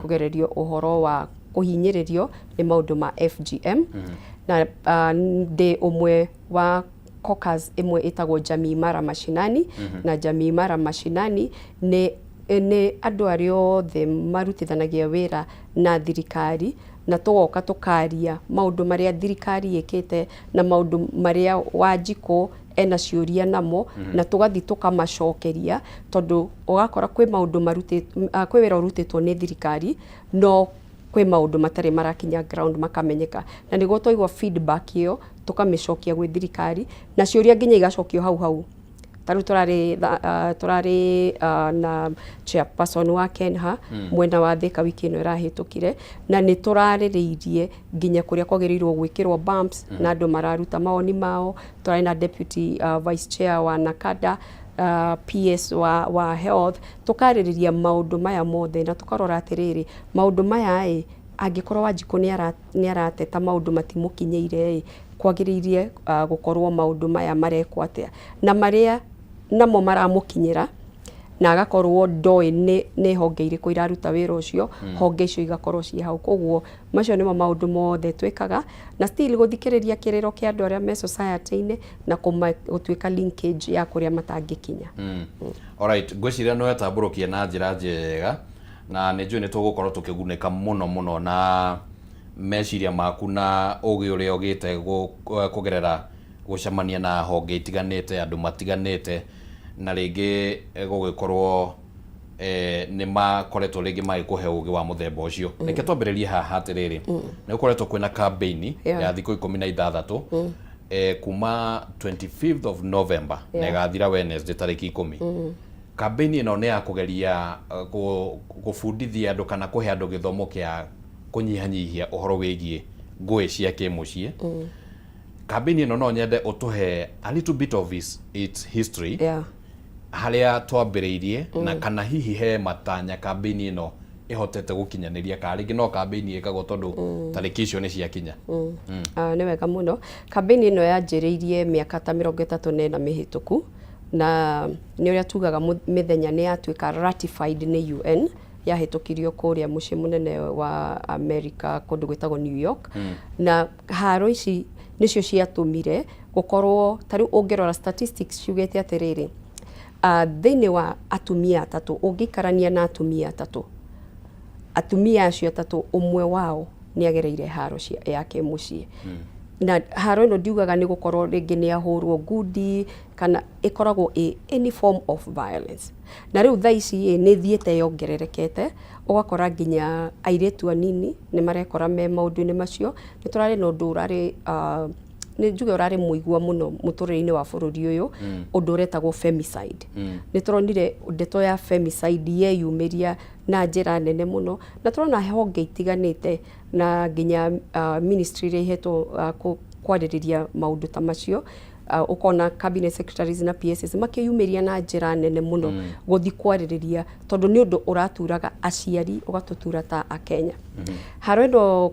kugererio uhoro wa kuhinyiririo ni maundu ma FGM na ndi umwe wa caucus imwe itagwo Jamii Mara Mashinani na Jamii Mara Mashinani ni andu aria othe marutithanagia wira na thirikari na tugoka tukaria maundu maria thirikari ikite na maundu maria Wanjiku ena ciuria namo na tugathi tukamacokeria tondu ugakora kwi maundu kwi wira urutitwo ni thirikari no kwi maundu matari marakinya ground makamenyeka na niguo twaigua feedback iyo tukamicokia gwi thirikari na ciuria nginya igacokio hau taru turari na chairperson wa Kenha mwena wa Thika wiki ino irahitukire na ni turaririirie nginya kuria kwagirirwo gwikirwo bumps na andu mararuta maoni mao turari na deputy vice chair wa Nakada PS wa health tukaririria maundu maya mothe na tukarora atiriri maundu maya angikorwo Wanjiku ni arateta maundu matimukinyeire kwagiririe gukorwo maundu maya marekwo atia na maria namo maramukinyira na agakorwo ndoi ni honge iriko iraruta wira ucio honge icio igakorwo ci hau koguo macio nimo maundu mothe twikaga na still guthikiriria kiriro kia andu aria me society-ini na gutwika linkage ya kuria matangikinya. Alright, gwiciria no yatamburukia na njira njega na ni njui ni tugukorwo tukiguneka muno na meciria maku na ugi uria ugite kugerera gucemania na honge itiganite andu matiganite na ringi gugikorwo ni makoretwo ringi magikuhe ugi wa muthemba ucio reke twambiririe haha atiriri ni ukoretwo kwina campaign ya thiku 16 kuma 25th of November na igathira Wednesday tariki 10 campaign ino ni ya kugeria gufundithia andu kana kuhe andu githomo kia kunyihanyihia uhoro wigie ngui cia kimucie campaign ino no nyende utuhe a little bit of its history haria twambiriirie na kana hihi he matanya campaign ino ihotete gukinyaniria karingi no campaign ikagwo tondu tariki icio ni ciakinya. Ni wega muno campaign ino yanjiriirie miaka ta 34 mihituku na ni uria tugaga mithenya ni yatuika ratified ni UN yahitukirio kuria mucii munene wa America kundu gwitagwo New York na haro ici nicio ciatumire gukorwo tari ungirora statistics ciugete atiriri thiini wa atumia atatu ungikarania na atumia acio atatu umwe wao ni agereire haro ya kimucii na haro ino ndiugaga ni gukorwo ringi ni ahurwo ngudi kana ikoragwo any form of violence na riu thaici ni thiete yongererekete ugakora nginya airetu anini ni marekora me maundu-ini macio ni turari na undu urari ni njuge urari muigua muno muturire-ini wa bururi uyu undu uretagwo femicide ni turonire ndeto ya femicide yeyumiria na njira nene muno na turona honge itiganite na nginya ministry ria ihetwo kwaririria maundu ta macio ukona cabinet secretaries na PSs makiyumiria na njira nene muno guthi kwaririria tondu ni undu uraturaga aciari ugatutura ta akenya haro ndo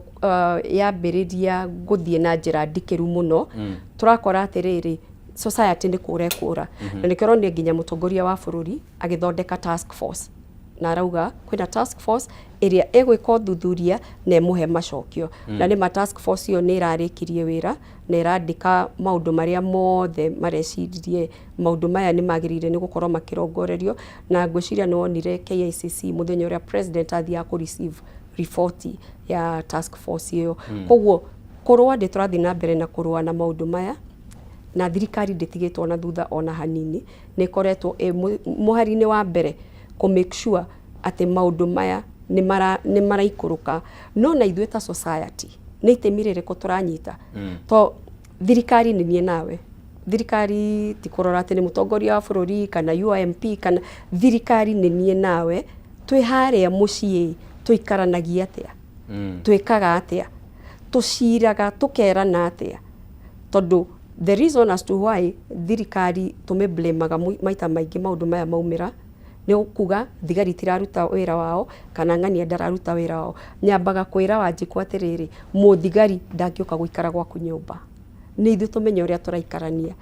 yambiriria guthie na njira ndikiru muno turakora atiriri society ni kurekura na nikero ni nginya mutongoria wa bururi agithondeka task force na arauga kwina task force iria egwika uthuthuria na emuhe macokio na ni ma task force iyo ni irarikirie wira na irandika maundu maria mothe marecirie maundu maya ni magirire ni gukorwo makirongorerio na ngwiciria ni wonire KICC muthenya uria president athia ku receive report ya task force iyo koguo kurwa ndi turathi na mbere na kurwa na maundu maya na thirikari nditigitwo na thutha ona hanini ni koretwo muhari-ini wa mbere ku make sure ati maundu maya ni maraikuruka no na ithuĩ ta society ni itemirire ko turanyita to thirikari ni nie nawe thirikari ti kurora ati ni mutongoria wa bururi kana UMP kana thirikari ni nie nawe twi haria mucii tuikaranagia atia twikaga atia tuciraga tukerana atia tondu the reason as to why thirikari tumeblamaga maita maingi maundu maya maumira ni ukuga thigari tiraruta wira wao kana ng'ania ndararuta wira wao nyambaga kwira Wanjiku atiriri muthigari ndangioka guikara gwaku nyumba ni ithu tumenye uria turaikarania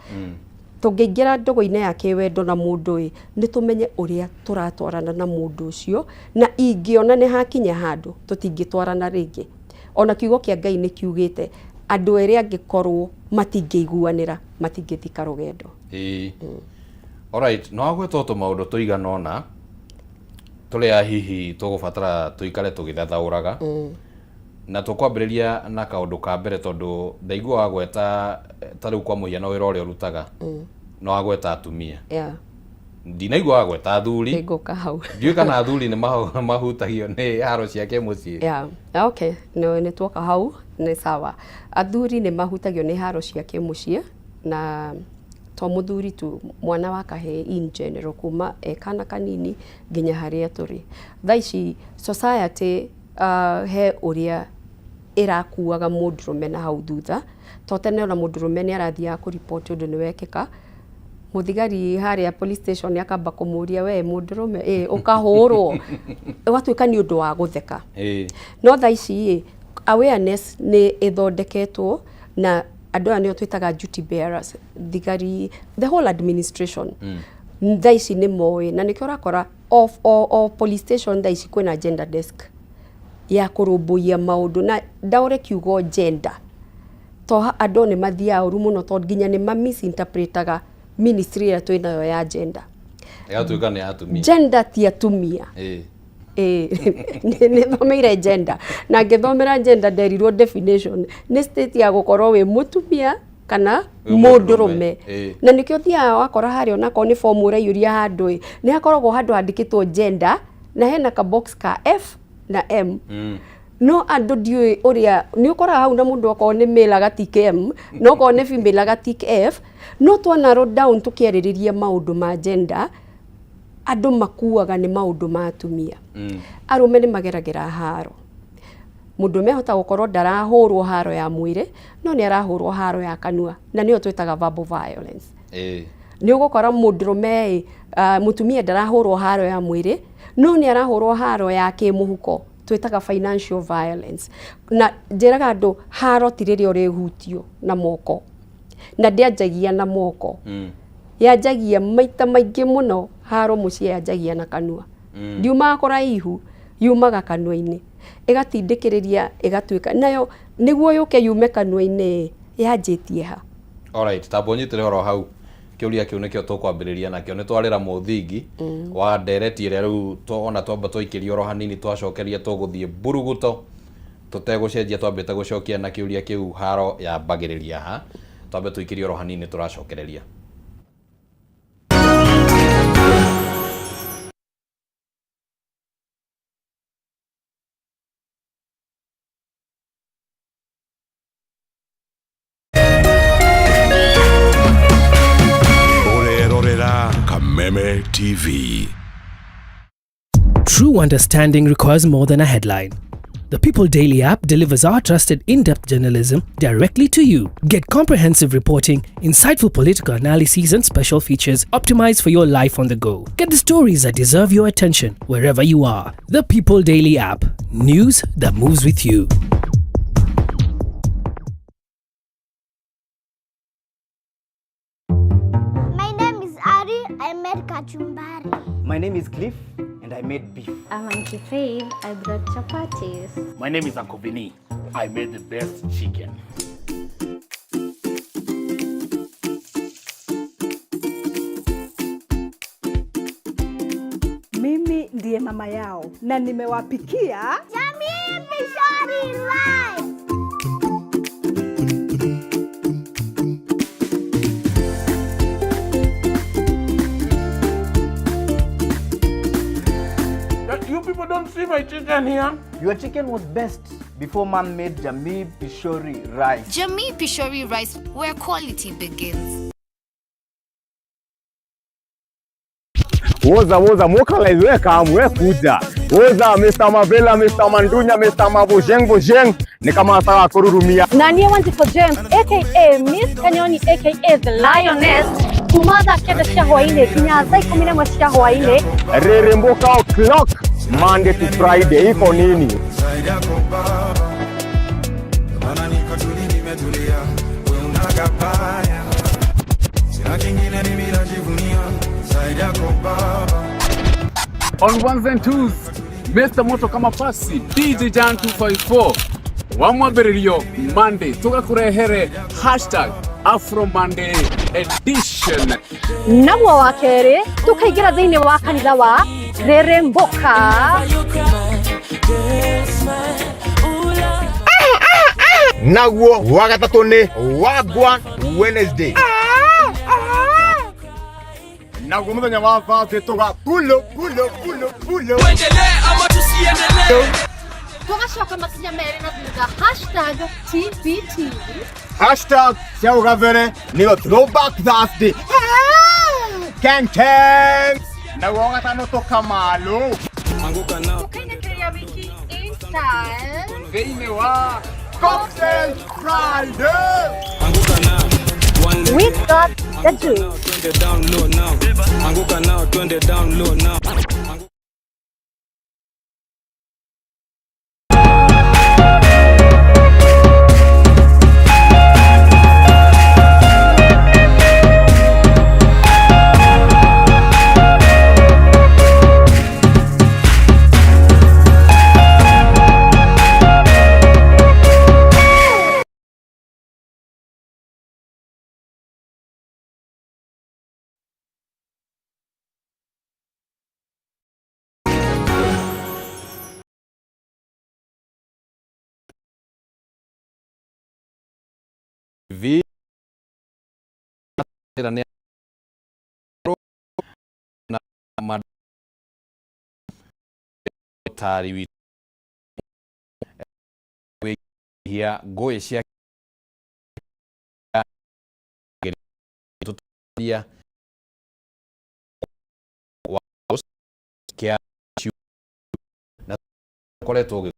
tũngĩingĩra ndogo-inĩ ya kĩwendo na mũndũ nĩ tũmenye ũrĩa tũratwarana na mũndũ ũcio na ingĩona nĩ hakinya handũ tũtingĩtwarana rĩngĩ. Ona kiugo kĩa Ngai nĩ kiugĩte andũ erĩ angĩkorwo matingĩiguanĩra matingĩthika rũgendo. Alright, no agweta tũmaũndũ tũigana ũna tũrĩa hihi tũgũbatara tũikare tũgĩthathaũraga na tũkwambĩrĩria na kaũndũ ka mbere tondũ ndaigua wagweta tarĩu kwa mũhiano wĩra ũrĩa ũrutaga no wagweta atumia. Ndinaigua wagweta athuri. Ndiũĩ kana athuri nĩ mahutagio nĩ haro ciake mũciĩ. Okay, nĩ tuoka hau nĩ sawa. Athuri nĩ mahutagio nĩ haro ciake mũciĩ na to mũthuri tu, mwana wa kahĩĩ in general kuma kana kanini nginya harĩa tũrĩ. Thaa ici society he ũrĩa ĩrakuaga mũndũrũme na hau thutha, to tene ona mũndũrũme nĩ arathiaga kũripoti ũndũ nĩ wekĩka, mũthigari harĩa police station nĩ akamba kũmũria we mũndũrũme ũkahũrwo, ũgatuĩka nĩ ũndũ wa gũtheka. No thaa ici awareness nĩ ĩthondeketwo na andũ aya nĩo twĩtaga duty bearers, thigari, the whole administration. Thaa ici nĩ moĩ na nĩkĩo ũrakora o police station thaa ici kwĩna gender desk ya kũrũmbũiya maũndũ na ndaũre kiugo gender. To andũ nĩ mathiaga ũru mũno tondũ nginya nĩ ma-misinterpretaga ministry ĩrĩa twĩnayo ya gender. Yatuĩka nĩ atumia. Gender ti atumia. Nĩ thomeire gender na ngĩthomera gender nderirwo definition nĩ state ya gũkorwo wĩ mũtumia kana mũndũrũme. Na nĩkĩo thiaga wakora harĩa onako nĩ form ũraiyũria handũ nĩ hakoragwo handũ handĩkĩtwo gender na hena ka box ka F na M. No andũ ndiũĩ ũrĩa nĩ ũkoraga hau na mũndũ okorwo nĩ male agatik M no okorwo nĩ female agatik F. No twana down tũkĩarĩrĩria maũndũ ma gender andũ makuaga nĩ maũndũ ma atumia. Arũme nĩ mageragĩra haro. Mũndũrũme ahota gũkorwo ndarahũrwo haro ya mwĩrĩ no nĩ arahũrwo haro ya kanua na nĩyo twĩtaga verbal violence. Nĩ ũgũkora mũndũrũme mũtumia ndarahũrwo haro ya mwĩrĩ no nĩ arahũrwo haro ya kĩmũhuko twĩtaga financial violence. Na njĩraga andũ haro ti rĩrĩa ũrĩhutio na moko na ndĩanjagia na moko. Yanjagia maita maingĩ mũno haro mũciĩ yanjagia na kanua. Ndiumaga kũraihu, yumaga kanua-inĩ, ĩgatindĩkĩrĩria ĩgatuĩka nayo nĩguo yũke yume kanua-inĩ yanjĩtie ha. Alright, tambo nyitĩre oro hau kĩũria kĩu nĩkĩo tũkwambĩrĩria nakĩo nĩ twarĩra mũthingi wa ndereti ĩrĩa rĩu ona twamba twaikĩria oro hanini twacokeria tũgũthiĩ mburuguto tũtegũcenjia twambĩte gũcokia na kĩũria kĩu haro yambagĩrĩria ha, twambe tũikĩrie oro hanini tũracokereria. Kameme TV. True understanding requires more than a headline. The People Daily app delivers our trusted in-depth journalism directly to you. Get comprehensive reporting, insightful political analyses and special features optimized for your life on the go. Get the stories that deserve your attention wherever you are. The People Daily app. News that moves with you. I made kachumbari. My name is Cliff and I made beef. I'm Auntie Faith. I brought chapatis. My name is Uncle Vinny. I made the best chicken. Mimi ndiye mama yao na nimewapikia Jamii Pishori Rice. You people don't see my chicken here. Your chicken was best before Mom made Jamii Pishori rice. Jamii Pishori rice, where quality begins. Woza mukalaiwe kamwe kuja. Woza Mr. Mavela, Mr. Mandunya, Mr. Mavojeng ni kama sawa kururumia. Na niye Wanjifojeng aka Miss Kanyoni aka The Lioness. Kumaza kede shahoine kinyaza 11 shahoine. Reremboka o'clock Monday to Friday iko nini? On ones and twos, Mr. Moto kama pasi, DJ Jan 254. Wamwabererio Monday, tugakurehere #Afro Monday edition. Naguo wa keri tukaingira thiini wa kanitha wa Reremboka. Naguo wa gatatu ni Wagwan Wednesday. Naguo muthenya wa Thursday tuga pulo. Tuendelee ama tusiendelee? Tugacoka makinya meri na thutha #TBT. #Ciaugavere niyo Throwback Thursday. Keng. Naguo gatano tukamalo. Anguka nao. Tukaingiria wiki Insta. Thiini wa Cocktail Friday. We got the juice. Anguka now, twende down low now. Vi na madari wi hia goe cia tutia wa kia na koleto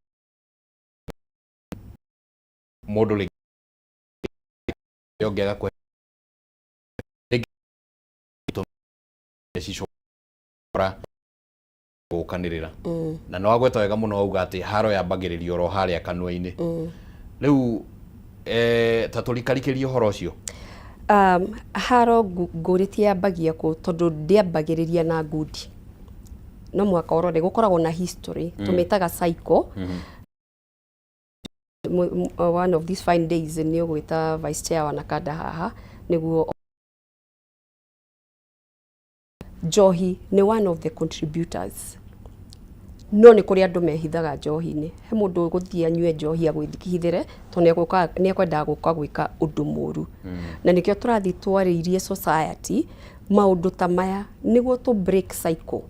moduli yongera kwe eshishora gukanirira na no agweta wega muno auga ati haro yambagiririo ro haria kanwa-ini riu taturikarikiririo horo cio haro nguriti yambagia ku tondu ndiambagiriria na ngudi no mwaka orode gukoragwo na history tumitaga cycle. One of these fine days ni ugwita vice chair wa Nakada haha niguo Njohi ni one of the contributors no ni kuri andu mehithaga njohi-ini he mundu guthii anyue njohi agwithikithire to ni ekwenda guka gwika undu muru na nikio turathi twariirie society maundu ta maya niguo to break cycle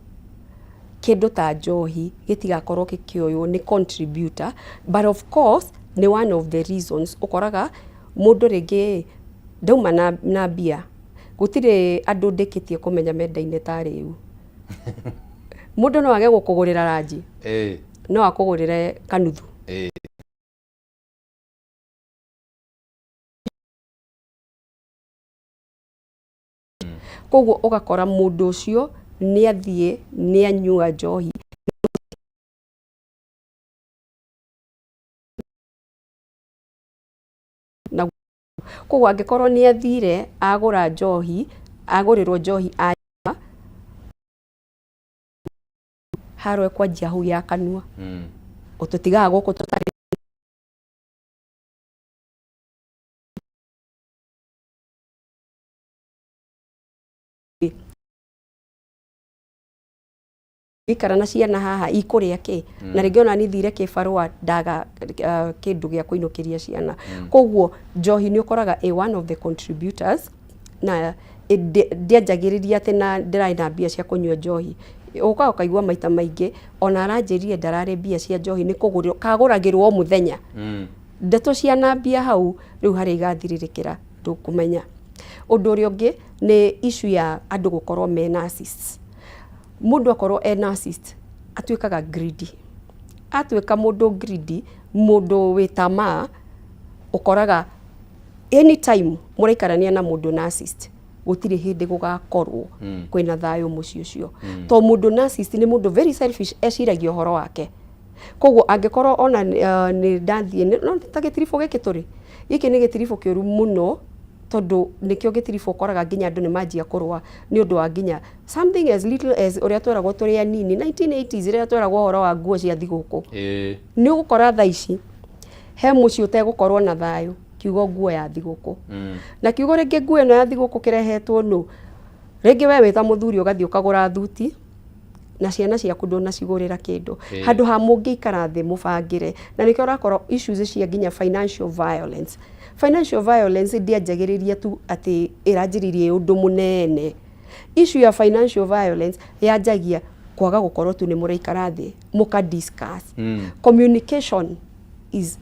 kindu ta njohi gitigakorwo gikioywo ni contributor but of course ni one of the reasons ukoraga mundu ringi ndauma na bia gutire andu ndikitie kumenya menda-ini ta riu mundu no age gukugurira ranji no akugurire kanuthu koguo ugakora mundu ucio ni athie ni anyua njohi na koguo angikorwo ni athire agura njohi agurirwo njohi haro ekwanjia hau ya kanua ututigaga guku tutari ikara na ciana haha ikuria ki na ringi ona ni thire kibarua ndaga kindu gia kuinukiria ciana koguo njohi ni ukoraga one of the contributors na ndianjagiriria ati na ndirai na mbia cia kunyua njohi uka ukaigua maita maingi ona aranjirie ndarare mbia cia njohi ni kugurwo kaguragirwo muthenya ndeto ciana mbia hau riu hari igathiririkira ndukumenya undu uri ungi ni issue ya andu gukorwo me narcissist mundu akorwo e narcissist atuikaga greedy atuika mundu greedy mundu witama ukoraga anytime muraikarania na mundu narcissist gutiri hindi gugakorwo kwina thayo muci ucio to mundu narcissist ni mundu very selfish eciragia horo wake koguo angikorwo ona ni ndathie no ta gitirifu giki turi giki ni gitirifu kiuru muno tondu nikio gitirifu koraga nginya andu ni manjia kurwa ni undu wa nginya something as little as uria tweragwo turi anini 1980s iria tweragwo horo wa nguo cia thiguku ni ugukora thaa ici he muci utegukorwo na thayo kiugo nguo ya thiguku na kiugo ringi nguo ino ya thiguku kirehetwo no ringi we wita muthuri ugathi ukagura thuti na ciana ciaku ndona cigurira kindu handu ha mungiikara thi mubangire na nikio urakora issues cia nginya financial violence ndianjagiriria tu ati iranjiririe undu munene issue ya financial violence yanjagia kwaga gukorwo tu ni muraikara thi muka discuss communication is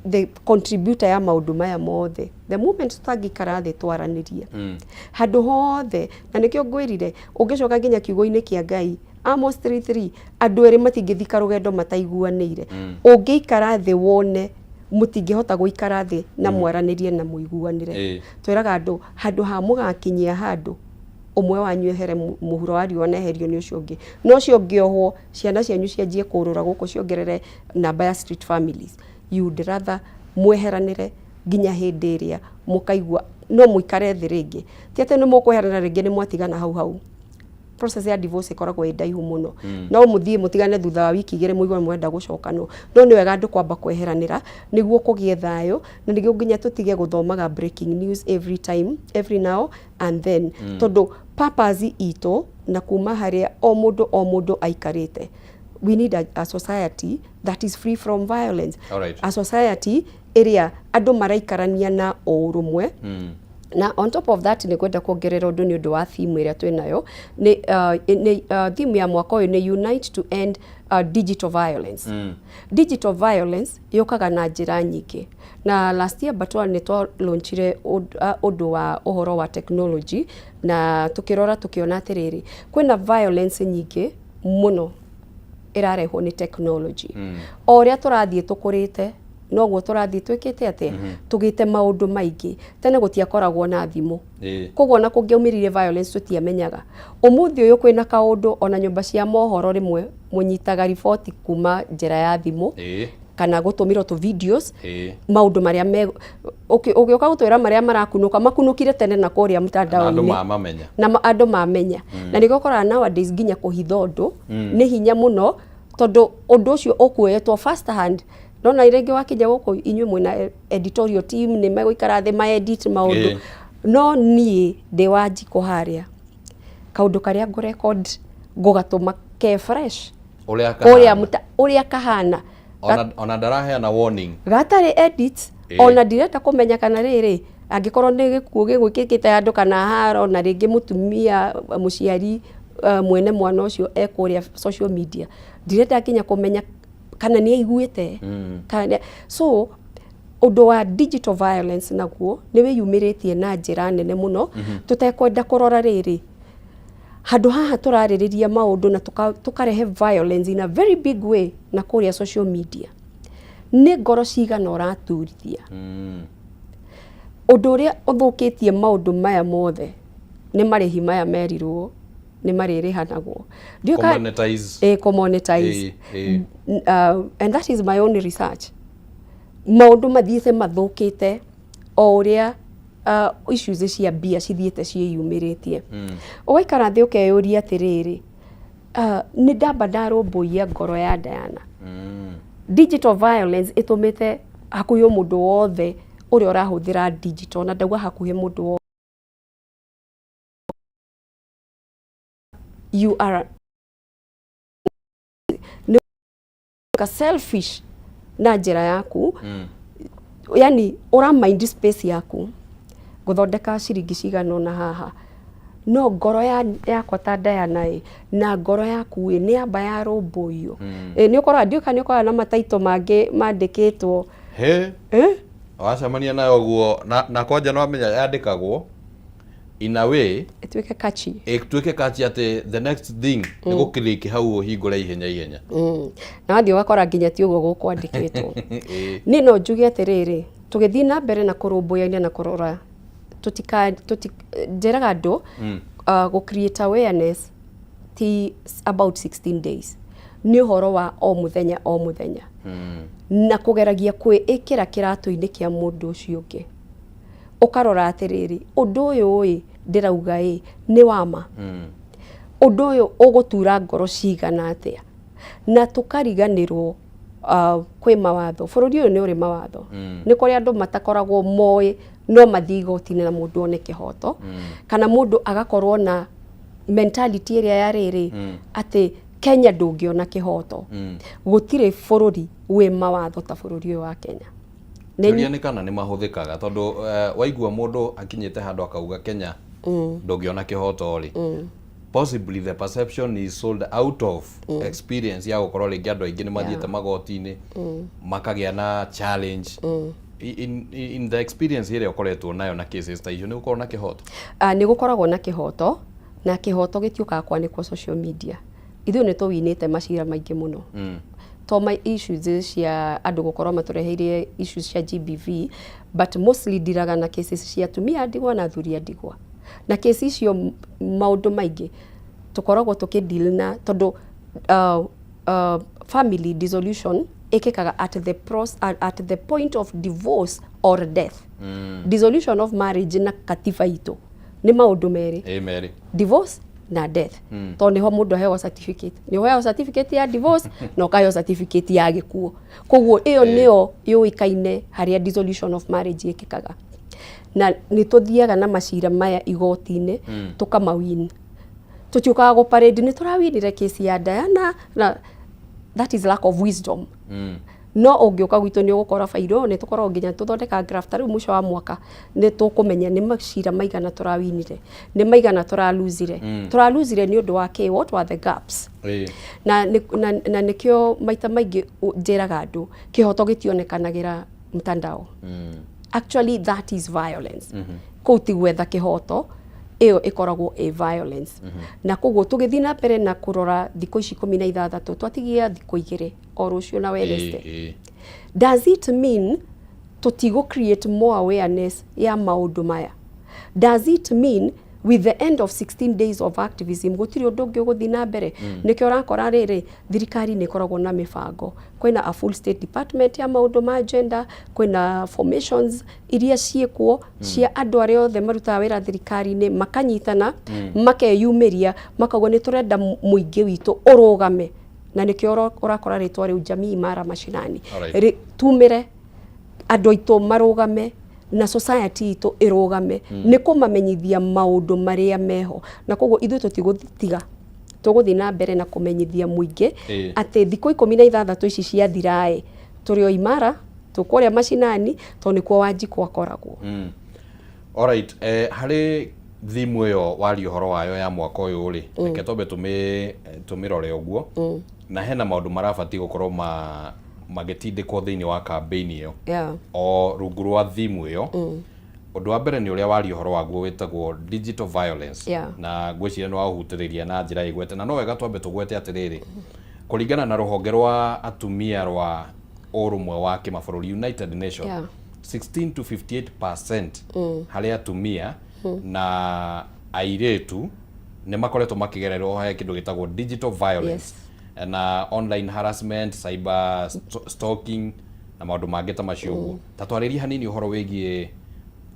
the contributor ya maundu maya mothe the moment tutangikara thi twaraniria handu hothe na nikio ngwirire ungicoka nginya kiugo-ini kia Ngai Amos 3:3 andu eri matingithika rugendo mataiguanire ungiikara thi wone mutingihota guikara thi na mwaranirie na muiguanire twiraga andu handu ha mugakinyia handu umwe wanyu ehere muhuro wa riwa neherio ni ucio ungi no cio ngiohwo ciana cianyu cianjie kurura guku ciongerere namba ya street families you would rather mweheranire nginya hindi iria mukaigua no muikare thi ringi ti ati ni mukweherana ringi ni mwatigana hau process ya divorce ikoragwo indaihu muno no muthie mutigane thutha wa wiki igire muigwa mwenda gucokano no ni wega andu kwamba kweheranira niguo kugie thayo na niguo nginya tutige guthomaga breaking news every now and then tondu purpose ito na kuma haria o mundu aikarite we need a society that is free from violence a society area andu maraikarania na urumwe na on top of that ni kwenda kuongerera undu ni undu wa theme iria twinayo ni theme ya mwaka uyu ni unite to end digital violence digital violence yokaga na njira nyingi na last year batwa ni twa launchire undu wa uhoro wa technology na tukirora tukiona atiriri kwina violence nyingi muno irarehwo ni technology o ria turathie tukurite noguo turathie twikite ate tugite maundu maingi tene gutiakoragwo na thimu koguo na kungeumirire violence tutiamenyaga umuthi uyu kwina kaundu ona nyumba cia mohoro rimwe munyitaga report kuma njira ya thimu kana gutumirwo tu videos maundu maria me ukioka gutwira maria marakunuka makunukire tene na kuria mtandao-ini na andu mamenya na nigokora nowadays nginya kuhitha undu ni hinya muno tondu undu ucio ukuetwo first hand nona irenge wakinya guku inywe mwina editorial team ni meguikara thi ma edit maundu no nie de wajiko haria kaundu karia ngo record ngugatuma ke fresh uria kahana ona ndaraheana warning gatari edit ona direta kumenya kana riri angikorwo ni gikuo gigwikikite andu kana haro na ringi mutumia muciari mwene mwana ucio ekuria social media direta kinya kumenya kana ni aiguite kana so undu wa digital violence naguo niwe yumiritie na njira nene muno tutekwenda kurora riri handu haha turaririria maundu na tukarehe violence in a very big way na kuria social media ni ngoro cigana uraturithia undu uria uthukitie maundu maya mothe ni marihi maya merirwo ni maririhanagwo commonetize and that is my own research maundu mathiite mathukite o uria issues cia bia cithiite ciiyumiritie ugaikara thi ukeyuria atiriri ni ndamba ndarumbuia ngoro ya Diana digital violence itumite hakuhi mundu wothe uria urahuthira digital na ndauga hakuhi mundu you are selfish na njira yaku yani ura mind space yaku guthondeka ciringi cigano na haha no ngoro yakwa ta Diana na ngoro yaku ni amba ya rumbuyo ni ukora ndioka ni ukora na mataito mangi mandikitwo wacamania nayo guo na kwanja no amenya yandikagwo in a way etweke catchy ati the next thing ni gukiliki hau hingure ihenya na wathi wakora nginya ti ugo gukwandikitwo ni no njuge atiriri tugithii na mbere na kurumbuya na kurora njeraga andu go create awareness ti about 16 days ni uhoro wa o muthenya na kugeragia kwiikira kiratu-ini kia mundu ucio ungi ukarora atiriri undu uyu ndirauga ni wama undu uyu ugutura ngoro cigana atia na tukariganirwo kwi mawatho bururi uyu ni uri mawatho ni kuri andu matakoragwo moe no mathii igoti-ini na mundu one kihoto kana mundu agakorwo na mentality iria ya riri ati Kenya ndungiona kihoto gutire bururi wi mawatho ta bururi uyu wa Kenya ni kana ni mahuthikaga tondu waigua mundu akinyite handu akauga Kenya ndungiona kihoto ri possibly the perception is sold out of experience ya gukorwo ringi andu aingi ni mathiete magoti-ini makagia na challenge in the experience iria ukoretwo nayo na cases ta icio ni gukorwo na kihoto ni gukoragwo na kihoto na kihoto gitiukaga kwanikwo social media ithu ni tuwinite macira maingi muno to my issues cia andu gukorwo matureheire issues cia GBV but mostly ndiraga na cases cia atumia ndigwa na athuri ndigwa na case icio maundu maingi tukoragwo tukideal na tondu family dissolution ikikaga at the point of divorce or death dissolution of marriage na katiba itu ni maundu meri divorce na death to niho mundu hewa certificate ni hewa certificate ya divorce no kayo certificate ya gikuo koguo iyo niyo yuikaine haria dissolution of marriage ikikaga na ni tuthiaga na macira maya igoti-ini tukamawin tutiukaga go parade ni turawinire case ya Diana na that is lack of wisdom no ungiuka gwitu ni ugukora fairo ni tukorwo nginya tuthondeka graft riu musho wa mwaka ni tukumenya ni macira maigana turawinire ni maigana turaluzire ni undu wa ke what were the gaps na nikio maita maingi njiraga andu kihoto gitionekanagira mtandao actually that is violence kouti gwetha kihoto iyo ikoragwo violence na koguo tugithii na mbere na kurora thikũ ici 16 twatigia thikũ 2 o rucio na Wednesday does it mean tutigo create more awareness ya maundu maya does it mean with the end of 16 days of activism gutiri undu ungi uguthi na mbere nikio rakora riri thirikari ni koragwo na mibango kwina a full state department ya maundu ma gender kwina formations iria ciekwo cia andu aria othe marutaga wira thirikari ni makanyitana makeyumiria makagwo ni turenda muingi witu urugame na nikio urakora ritwa riu Jamii Imara Mashinani tumire andu aitu marugame na society ito irugame ni kumamenyithia maundu maria meho na koguo ithu tutigutiga tuguthi na mbere na kumenyithia muingi ati thikũ 16 ici cia thirae turio imara tukuria mashinani to ni kwa Wanjiku akoragwo alright hari thimu yo wari uhoro wayo ya mwaka uyu ri reke tobe tumirore uguo na hena maundu marabati gukorwo magitindikwo thiini wa campaign iyo o rungu rwa thimu iyo undu wa mbere ni uria wari uhoro waguo witagwo digital violence na ngwiciria ni wahutiriria na njira igwete na no wega twambe tugwete atiriri kuringana na ruhonge rwa atumia rwa urumwe wa kimabũrũri United Nations 16 to 58% hari atumia na airetu ni makoretwo makigererwo he kindu gitagwo digital violence na online harassment, cyber stalking na maundu mangĩ ta macio ta twarĩria hanini uhoro wĩgie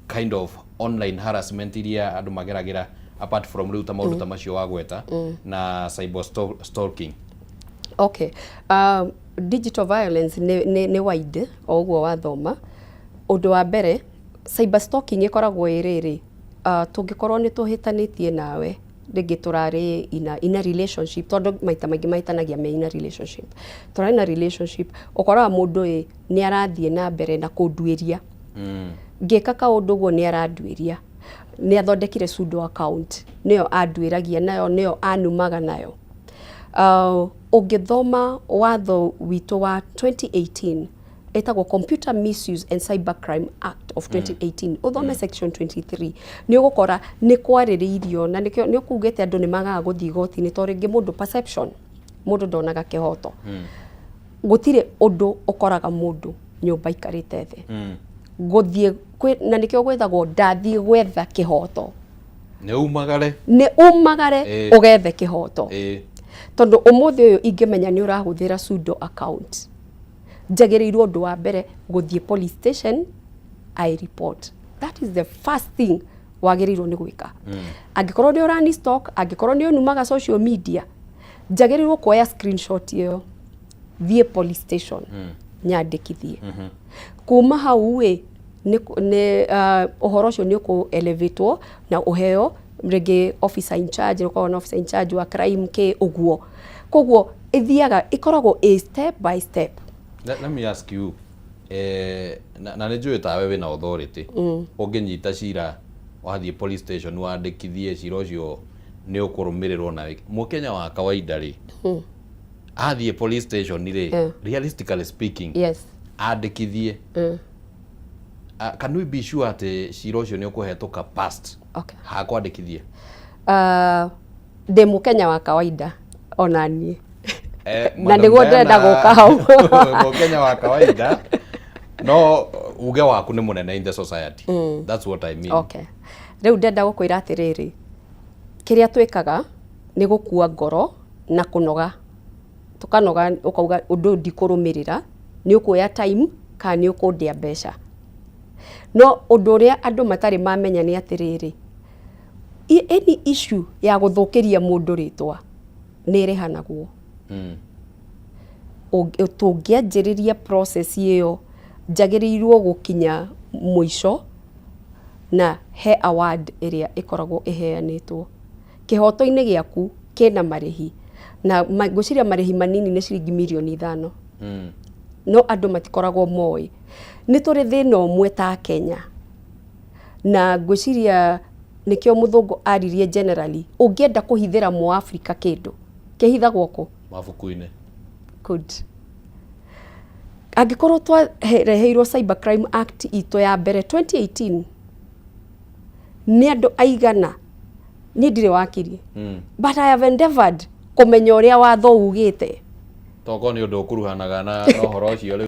kind of online harassment iria andu mageragira apart from riu ta maundu ta macio wagweta na cyber stalking. Okay, digital violence ni wide oguo wathoma undu wa mbere cyber stalking ikoragwo iriri tungikorwo ni tuhitanitie nawe rĩngĩ turarĩ ina relationship tondu maita maingĩ maitanagia me ina relationship turarĩ na relationship ukoraga mundu ni arathie na mbere na kunduĩria ngĩka kaundu guo ni aranduĩria ni athondekire pseudo account niyo anduĩragia nayo niyo anumaga nayo ungithoma watho witu wa 2018 etagwo Computer Misuse and Cybercrime Act of 2018 uthome section 23 ni ugukora ni kwarĩrĩirio na ni ukugete andu ni magaga guthi igoti-ini to ringi mundu perception mundu ndonaga kihoto gutire undu ukoraga mundu nyumba ikarite the guthie na nikio gwethagwo ndathie gwetha kihoto ni umagare ugethe kihoto tondu umuthi uyu ingimenya ni urahuthira pseudo account njagĩrĩirwo ũndũ wa mbere gũthiĩ police station I report that is the first thing wagĩrĩirwo nĩ gwĩka. Angĩkorwo nĩ ũrani stock, angĩkorwo nĩ ũnumaga social media, njagĩrĩirwo kuoya screenshot ĩyo, thiĩ police station, nyandĩkithie. Kuma hau ũhoro ũcio nĩ ũkũ-elevatwo na ũheo rĩngĩ officer in charge, ũkorwo na officer in charge wa crime kĩ ũguo. Koguo ĩthiaga ĩkoragwo step by step. Let me ask you, na nĩ njũĩ tawe wĩna authority, ũngĩnyita cira wathiĩ police station wandĩkithie cira ũcio nĩ ũkũrũmĩrĩrwo na Mũkenya wa kawaida rĩ, athiĩ police station rĩ, realistically speaking, andĩkithie, can we be sure atĩ cira ũcio nĩ ũkũhetũka past hakwandĩkithie? Ndĩ Mũkenya wa kawaida ona niĩ, na nĩguo ndĩrenda gũka hau. Mũkenya wa kawaida, no uge waku nĩ mũnene in the society. That's what I mean. Okay. Rĩu ndĩrenda gũkwĩra atĩrĩrĩ, kĩrĩa twĩkaga nĩ gũkua ngoro na kũnoga. Tukanoga ũkauga ũndũ ndikũrũmĩrĩra, nĩ ũkuoya time kana nĩ ũkũndia mbeca. No ũndũ ũrĩa andũ matarĩ mamenya nĩ atĩrĩrĩ, any issue ya gũthũkĩria mũndũ rĩtwa nĩ ĩrĩhanagwo. Tũngĩanjĩrĩria process ĩyo, njagĩrĩirwo gũkinya mũico na he award ĩrĩa ĩkoragwo ĩheanĩtwo. Kĩhoto-inĩ gĩaku kĩna marĩhi, na ngwĩciria marĩhi manini nĩ ciringi mirioni 5. No andũ matikoragwo moĩ. Nĩ tũrĩ thĩna ũmwe ta Kenya, na ngwĩciria nĩkĩo mũthũngũ aririe generally, ũngĩenda kũhithĩra Mũafrika kĩndũ kĩhithagwo kũ? Mabuku-inĩ. Good. Angĩkorwo twareheirwo Cyber Crime Act itũ ya mbere 2018, nĩ andũ aigana, niĩ ndirĩ wakiri, but I have endeavored kũmenya ũrĩa watho ugĩte. Toko nĩ ũndũ ũkuruhanaga na ũhoro ũcio.